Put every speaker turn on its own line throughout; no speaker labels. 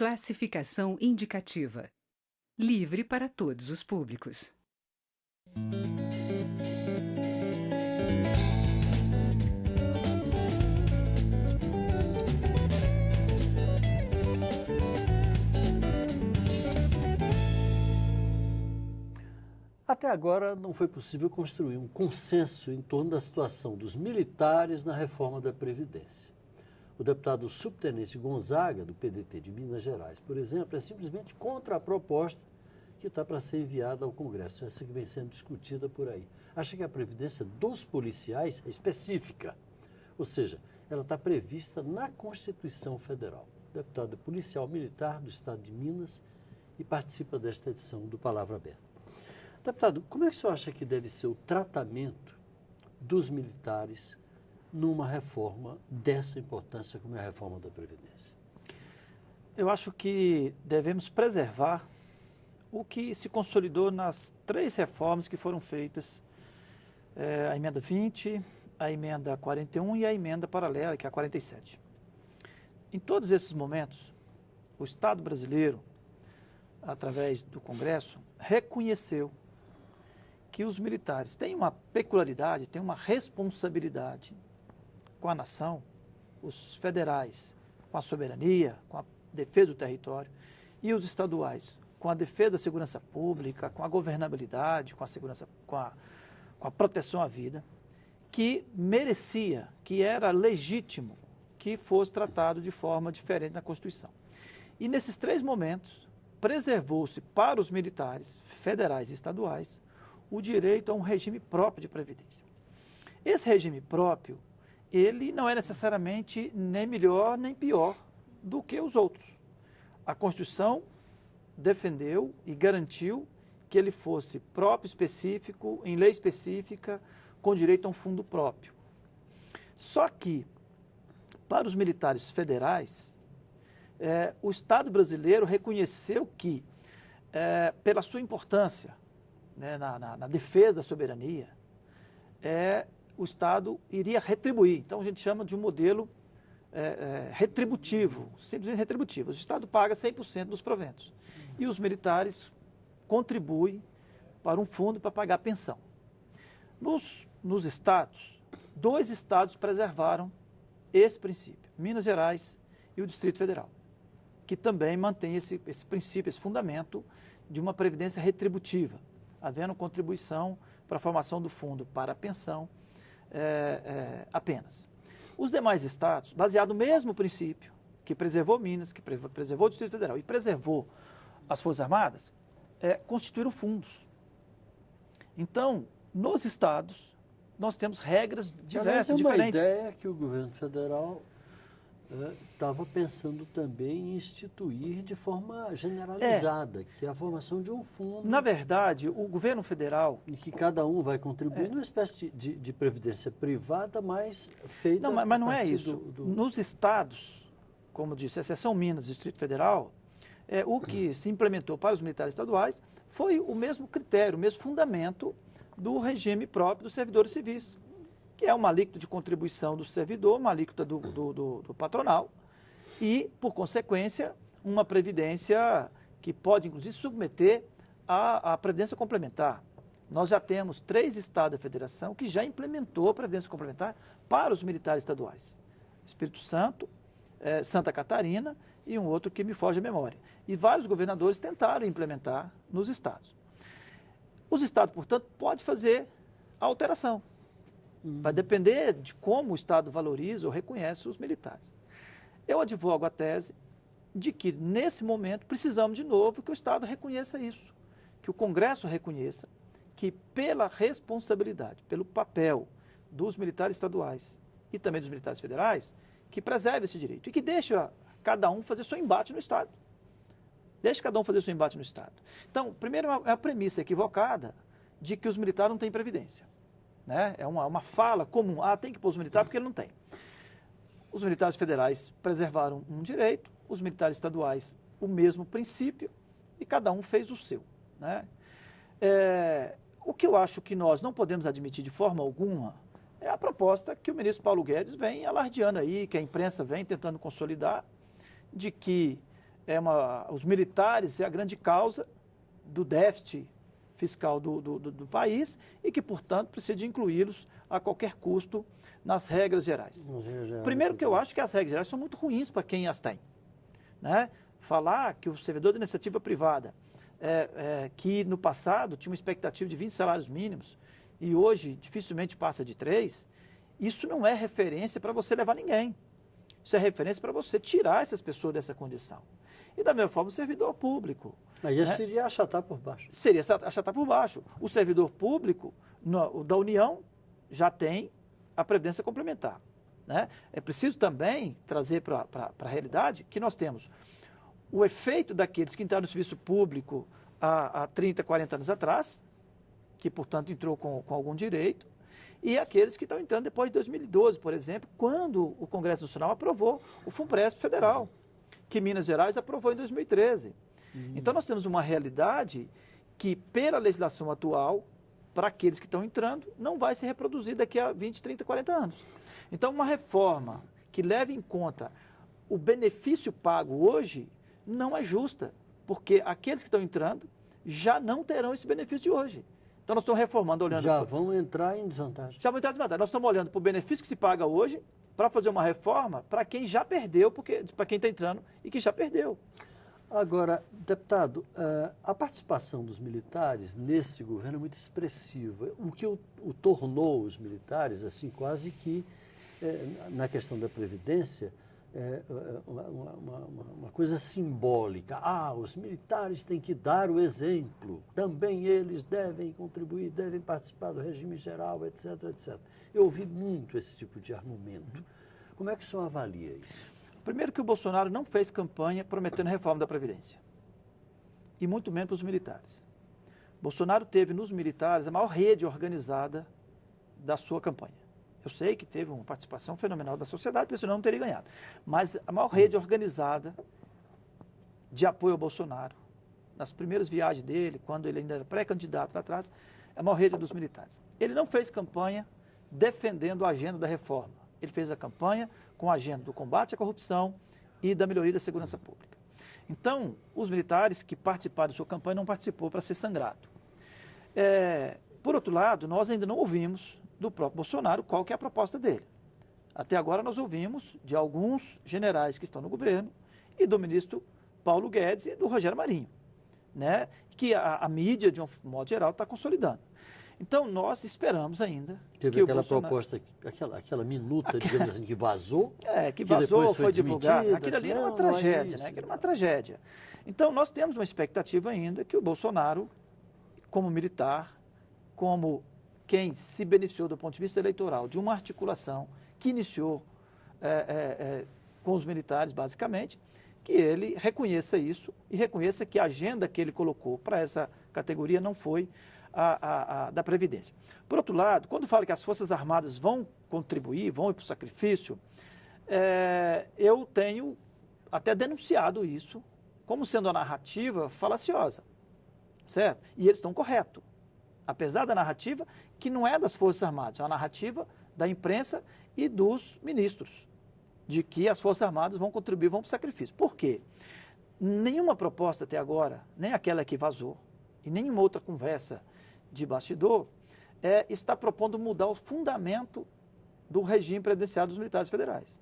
Classificação indicativa. Livre para todos os públicos.
Até agora não foi possível construir um consenso em torno da situação dos militares na reforma da Previdência. O deputado subtenente Gonzaga, do PDT de Minas Gerais, por exemplo, é simplesmente contra a proposta que está para ser enviada ao Congresso, essa que vem sendo discutida por aí. Acha que a Previdência dos policiais é específica, ou seja, ela está prevista na Constituição Federal. O deputado é policial militar do Estado de Minas e participa desta edição do Palavra Aberta. Deputado, como é que o senhor acha que deve ser o tratamento dos militares numa reforma dessa importância como é a reforma da Previdência?
Eu acho que devemos preservar o que se consolidou nas 3 reformas que foram feitas, a emenda 20, a emenda 41 e a emenda paralela, que é a 47. Em todos esses momentos, o Estado brasileiro, através do Congresso, reconheceu que os militares têm uma peculiaridade, têm uma responsabilidade com a nação, os federais com a soberania, com a defesa do território, e os estaduais com a defesa da segurança pública, com a governabilidade, com a segurança, com a proteção à vida, que merecia, que era legítimo que fosse tratado de forma diferente na Constituição. E nesses 3 momentos, preservou-se para os militares federais e estaduais o direito a um regime próprio de previdência. Esse regime próprio, ele não é necessariamente nem melhor nem pior do que os outros. A Constituição defendeu e garantiu que ele fosse próprio, específico, em lei específica, com direito a um fundo próprio. Só que, para os militares federais, o Estado brasileiro reconheceu que, pela sua importância, né, na defesa da soberania, o Estado iria retribuir. Então, a gente chama de um modelo retributivo, simplesmente retributivo. O Estado paga 100% dos proventos e os militares contribuem para um fundo para pagar a pensão. Nos estados, 2 estados preservaram esse princípio, Minas Gerais e o Distrito Federal, que também mantém esse princípio, esse fundamento de uma previdência retributiva, havendo contribuição para a formação do fundo para a pensão apenas. Os demais estados, baseado no mesmo princípio, que preservou Minas, que preservou o Distrito Federal e preservou as Forças Armadas, constituíram fundos. Então, nos estados, nós temos regras diversas, diferentes.
É uma ideia que o governo federal estava pensando também em instituir de forma generalizada, que é a formação de um fundo.
Na verdade, o governo federal...
Em que cada um vai contribuir numa espécie de previdência privada, mas feita...
Não, mas não é isso. Nos estados, como disse, exceção Minas e Distrito Federal, o que se implementou para os militares estaduais foi o mesmo critério, o mesmo fundamento do regime próprio dos servidores civis, que é uma alíquota de contribuição do servidor, uma alíquota do patronal e, por consequência, uma previdência que pode, inclusive, submeter à previdência complementar. Nós já temos 3 estados da federação que já implementou a previdência complementar para os militares estaduais. Espírito Santo, Santa Catarina e um outro que me foge à memória. E vários governadores tentaram implementar nos estados. Os estados, portanto, podem fazer a alteração. Vai depender de como o Estado valoriza ou reconhece os militares. Eu advogo a tese de que, nesse momento, precisamos de novo que o Estado reconheça isso, que o Congresso reconheça que, pela responsabilidade, pelo papel dos militares estaduais e também dos militares federais, que preserve esse direito e que deixe cada um fazer seu embate no Estado. Deixe cada um fazer seu embate no Estado. Então, primeiro, é a premissa equivocada de que os militares não têm previdência. Né? É uma fala comum, tem que pôr os militares porque ele não tem. Os militares federais preservaram um direito, os militares estaduais o mesmo princípio e cada um fez o seu. Né? O que eu acho que nós não podemos admitir de forma alguma é a proposta que o ministro Paulo Guedes vem alardeando aí, que a imprensa vem tentando consolidar, de que os militares é a grande causa do déficit fiscal do país e que, portanto, precisa de incluí-los a qualquer custo nas regras gerais. Primeiro que eu acho que as regras gerais são muito ruins para quem as tem. Né? Falar que o servidor da iniciativa privada, que no passado tinha uma expectativa de 20 salários mínimos e hoje dificilmente passa de 3, isso não é referência para você levar ninguém. Isso é referência para você tirar essas pessoas dessa condição. E da mesma forma o servidor público.
Mas isso seria achatar por baixo.
Seria achatar por baixo. O servidor público da União já tem a previdência complementar. Né? É preciso também trazer para a realidade que nós temos o efeito daqueles que entraram no serviço público há 30, 40 anos atrás, que, portanto, entrou com algum direito, e aqueles que estão entrando depois de 2012, por exemplo, quando o Congresso Nacional aprovou o FUNPRESP federal, que Minas Gerais aprovou em 2013. Então, nós temos uma realidade que, pela legislação atual, para aqueles que estão entrando, não vai se reproduzir daqui a 20, 30, 40 anos. Então, uma reforma que leve em conta o benefício pago hoje não é justa, porque aqueles que estão entrando já não terão esse benefício de hoje. Então, nós estamos reformando, olhando...
Já vão entrar em desvantagem.
Já vão entrar em desvantagem. Nós estamos olhando para o benefício que se paga hoje para fazer uma reforma para quem já perdeu, para quem está entrando e que já perdeu.
Agora, deputado, a participação dos militares nesse governo é muito expressiva. O que o tornou os militares, assim, quase que, na questão da Previdência, uma coisa simbólica. Os militares têm que dar o exemplo. Também eles devem contribuir, devem participar do regime geral, etc, etc. Eu ouvi muito esse tipo de argumento. Como é que o senhor avalia isso?
Primeiro que o Bolsonaro não fez campanha prometendo reforma da Previdência. E muito menos para os militares. Bolsonaro teve nos militares a maior rede organizada da sua campanha. Eu sei que teve uma participação fenomenal da sociedade, porque senão não teria ganhado. Mas a maior rede organizada de apoio ao Bolsonaro, nas primeiras viagens dele, quando ele ainda era pré-candidato lá atrás, a maior rede dos militares. Ele não fez campanha defendendo a agenda da reforma. Ele fez a campanha com a agenda do combate à corrupção e da melhoria da segurança pública. Então, os militares que participaram da sua campanha não participou para ser sangrado. Por outro lado, nós ainda não ouvimos do próprio Bolsonaro qual que é a proposta dele. Até agora nós ouvimos de alguns generais que estão no governo e do ministro Paulo Guedes e do Rogério Marinho, né? Que a mídia, de um modo geral, está consolidando. Então, nós esperamos ainda
Teve
que
aquela
o Bolsonaro...
proposta, aquela minuta, digamos assim, que vazou.
Que vazou, foi divulgado.
desmentida,
Aquilo ali era uma tragédia, né? Aquilo era uma tragédia. Então, nós temos uma expectativa ainda que o Bolsonaro, como militar, como quem se beneficiou do ponto de vista eleitoral de uma articulação que iniciou com os militares, basicamente, que ele reconheça isso e reconheça que a agenda que ele colocou para essa categoria não foi a da Previdência. Por outro lado, quando fala que as Forças Armadas vão contribuir, vão ir para o sacrifício, eu tenho até denunciado isso como sendo a narrativa falaciosa, certo? E eles estão corretos. Apesar da narrativa que não é das Forças Armadas, é uma narrativa da imprensa e dos ministros, de que as Forças Armadas vão contribuir, vão para o sacrifício. Por quê? Nenhuma proposta até agora, nem aquela que vazou, e nenhuma outra conversa de bastidor, está propondo mudar o fundamento do regime previdenciário dos militares federais.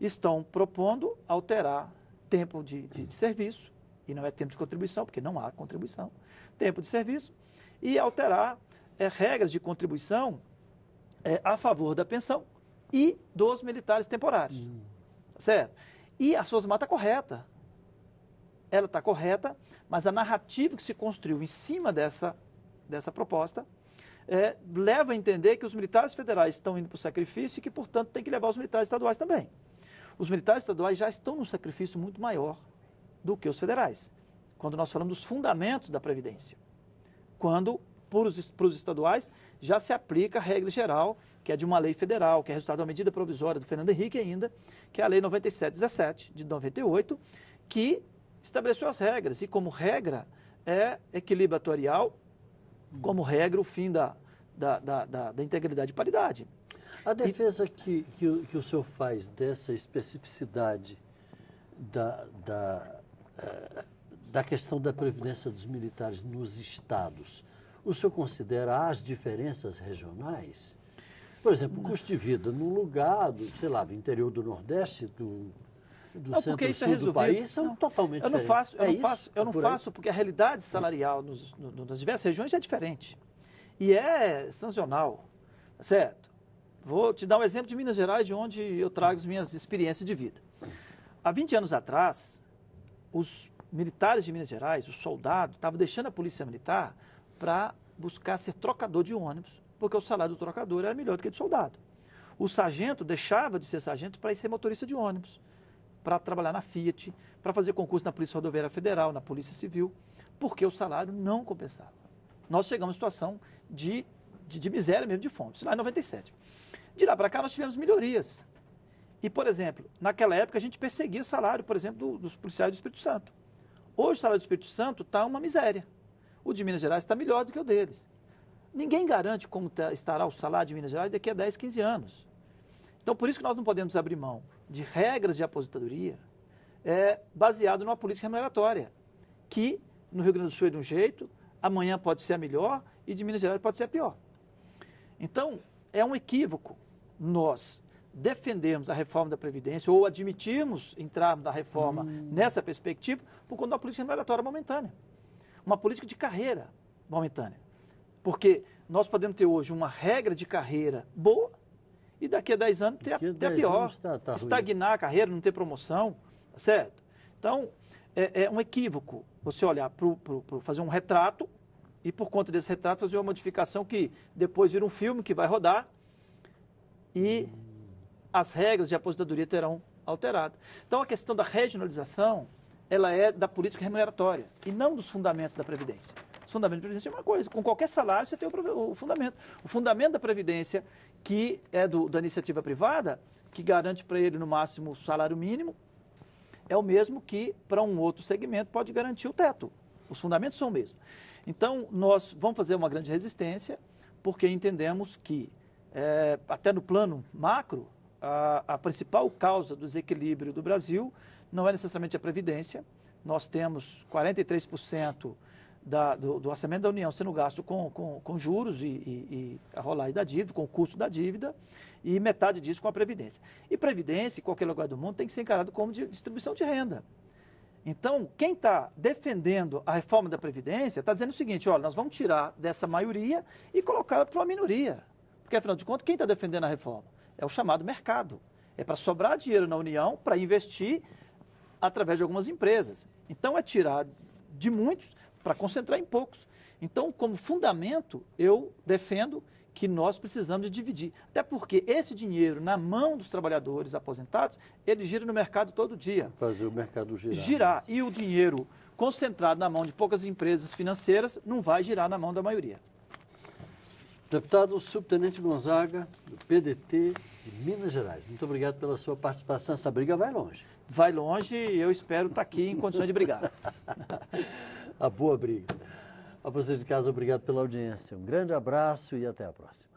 Estão propondo alterar tempo de serviço, e não é tempo de contribuição, porque não há contribuição, tempo de serviço, e alterar regras de contribuição a favor da pensão e dos militares temporários. Certo? E a Força Armada está correta. Ela está correta, mas a narrativa que se construiu em cima dessa proposta leva a entender que os militares federais estão indo para o sacrifício e que, portanto, tem que levar os militares estaduais também. Os militares estaduais já estão num sacrifício muito maior do que os federais, quando nós falamos dos fundamentos da Previdência. Quando, para os estaduais, já se aplica a regra geral, que é de uma lei federal, que é resultado da medida provisória do Fernando Henrique ainda, que é a Lei 9717, de 98, que estabeleceu as regras, e como regra é equilíbrio atuarial, como regra o fim da integridade e paridade.
A defesa que o senhor faz dessa especificidade da questão da previdência dos militares nos estados, o senhor considera as diferenças regionais? Por exemplo, o custo de vida num lugar, sei lá, do interior do Nordeste, do centro-sul do país, são totalmente diferentes.
Eu não faço porque a realidade salarial nas diversas regiões é diferente. E é sancional, certo? Vou te dar um exemplo de Minas Gerais, de onde eu trago as minhas experiências de vida. Há 20 anos atrás, os militares de Minas Gerais, o soldado, estavam deixando a polícia militar para buscar ser trocador de ônibus, porque o salário do trocador era melhor do que do soldado. O sargento deixava de ser sargento para ir ser motorista de ônibus, para trabalhar na Fiat, para fazer concurso na Polícia Rodoviária Federal, na Polícia Civil, porque o salário não compensava. Nós chegamos à situação de miséria mesmo, de fome, isso lá em 97. De lá para cá nós tivemos melhorias. E, por exemplo, naquela época a gente perseguia o salário, por exemplo, dos policiais do Espírito Santo. Hoje o salário do Espírito Santo está uma miséria. O de Minas Gerais está melhor do que o deles. Ninguém garante como estará o salário de Minas Gerais daqui a 10, 15 anos. Então, por isso que nós não podemos abrir mão de regras de aposentadoria baseado numa política remuneratória, que no Rio Grande do Sul é de um jeito, amanhã pode ser a melhor e de Minas Gerais pode ser a pior. Então, é um equívoco nós defendermos a reforma da Previdência ou admitirmos entrarmos na reforma nessa perspectiva por conta de uma política remuneratória momentânea. Uma política de carreira momentânea. Porque nós podemos ter hoje uma regra de carreira boa e daqui a 10 anos ter a pior. Estagnar a carreira, não ter promoção, certo? Então, é um equívoco você olhar para fazer um retrato e por conta desse retrato fazer uma modificação que depois vira um filme que vai rodar e as regras de aposentadoria terão alterado. Então, a questão da regionalização, ela é da política remuneratória e não dos fundamentos da Previdência. Os fundamentos da Previdência é uma coisa, com qualquer salário você tem o fundamento. O fundamento da Previdência, que é da iniciativa privada, que garante para ele no máximo o salário mínimo, é o mesmo que para um outro segmento pode garantir o teto. Os fundamentos são o mesmo. Então, nós vamos fazer uma grande resistência, porque entendemos que, até no plano macro, a principal causa do desequilíbrio do Brasil não é necessariamente a Previdência. Nós temos 43% do orçamento da União sendo gasto com juros e a rolagem da dívida, com o custo da dívida, e metade disso com a Previdência. E Previdência, em qualquer lugar do mundo, tem que ser encarado como distribuição de renda. Então, quem está defendendo a reforma da Previdência está dizendo o seguinte, olha, nós vamos tirar dessa maioria e colocar para uma minoria. Porque, afinal de contas, quem está defendendo a reforma? É o chamado mercado. É para sobrar dinheiro na União para investir através de algumas empresas. Então, é tirar de muitos para concentrar em poucos. Então, como fundamento, eu defendo que nós precisamos de dividir. Até porque esse dinheiro na mão dos trabalhadores aposentados, ele gira no mercado todo dia.
Fazer o mercado girar.
Girar. E o dinheiro concentrado na mão de poucas empresas financeiras não vai girar na mão da maioria.
Deputado Subtenente Gonzaga, do PDT de Minas Gerais. Muito obrigado pela sua participação. Essa briga vai longe.
Vai longe e eu espero estar aqui em condições de brigar.
A boa briga. A você de casa, obrigado pela audiência. Um grande abraço e até a próxima.